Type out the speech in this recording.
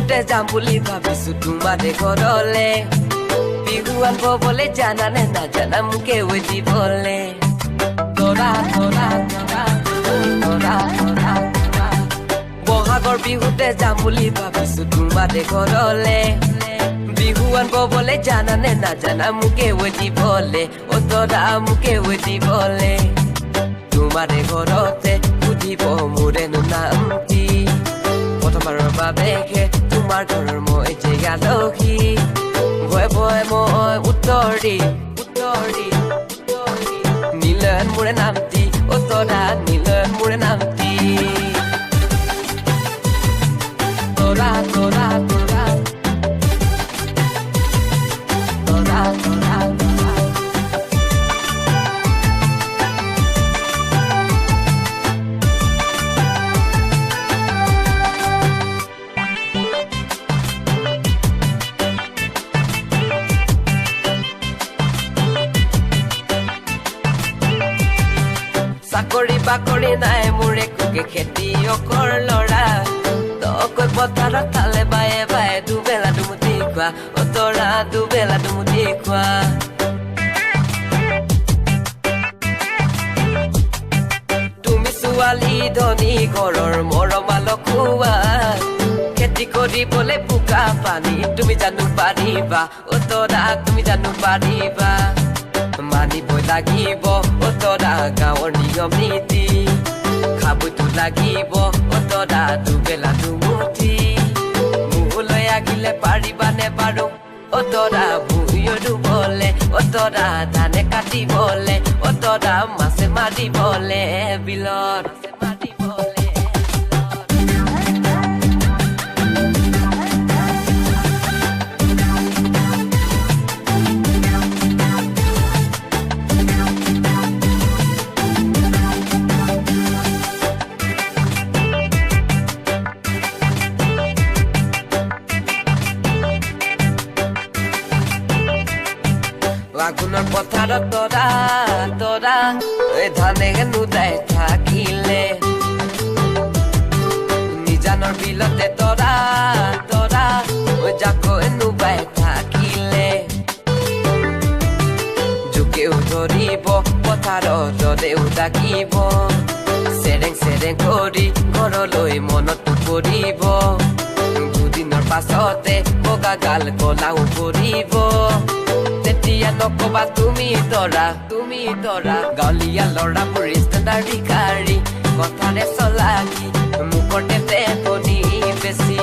বিহুতে যাম বুলি ভাবিছো তোমাৰে ঘৰলে বিহু আনব বলে জানা নে নাজানা মোকে ঐ দিবলে তৰা তৰা তৰা তৰা তৰা বহাগৰ বিহুতে যাম বুলি ভাবিছো তোমাৰে ঘৰলে বিহু আনব বলে জানা নে নাজানা মোকে ঐ দিবলে ও তৰা মোকে ঐ দিবলে তোমাৰে ঘৰতে সুধিব মোৰে নামটি প্ৰথমবাৰৰ বাবেহে তোমাৰ ঘৰৰ মই জেগা লখি ভয়ে ভয়ে মই উত্তৰ দি নীলন মোৰে নামটি ও তৰা নীলন মোৰে নামটি তৰা তৰা তৰা তৰা তৰা চাকৰি বাকৰি নাই মোৰে কুকে খেতিয়কৰ ল'ৰা তকৈ পথাৰত খালে বায়ে বায়ে দুবেলা দুমুঠি খোৱা ও তৰা দুবেলা দুমুঠি খোৱা তুমি ছোৱালী ধনী ঘৰৰ মৰমাল খোৱা খেতি কৰিবলৈ বোকা পানী তুমি জানো পাৰিবা ও তৰা তুমি জানো পাৰিবা মানিবই লাগিব ও তৰা গাঁৱৰ নিয়ম নীতি খাবতো লাগিব ও তৰা দুবেলা দুমুঠি মোলৈ আহিলে পাৰিবা নে বাৰু ও তৰা ভূঞ ৰুবলে ও তৰা ধানে কাটিবলে ও তৰা মাছে মাৰিবলে বিলত আগুনৰ পথাৰত তৰা তৰা ধানে নুদাই থাকিলে নিজানৰ বিলতে তৰা তৰা জাকৈ নুবাই থাকিলে জোকেও ধৰিব পথাৰত ৰদেও ডাকিব চেৰেং চেৰেং কৰি ঘৰলৈ মনত পৰিব দুদিনৰ পাছতে বগা গাল কলাও পৰিব তেতিয়া নকবা তুমি তৰা গাঁৱলীয়া ল'ৰাবোৰ ষ্টেণ্ডাৰ্ড ভিখাৰী কথাৰে চলাকি মুখতে শুনি বেছি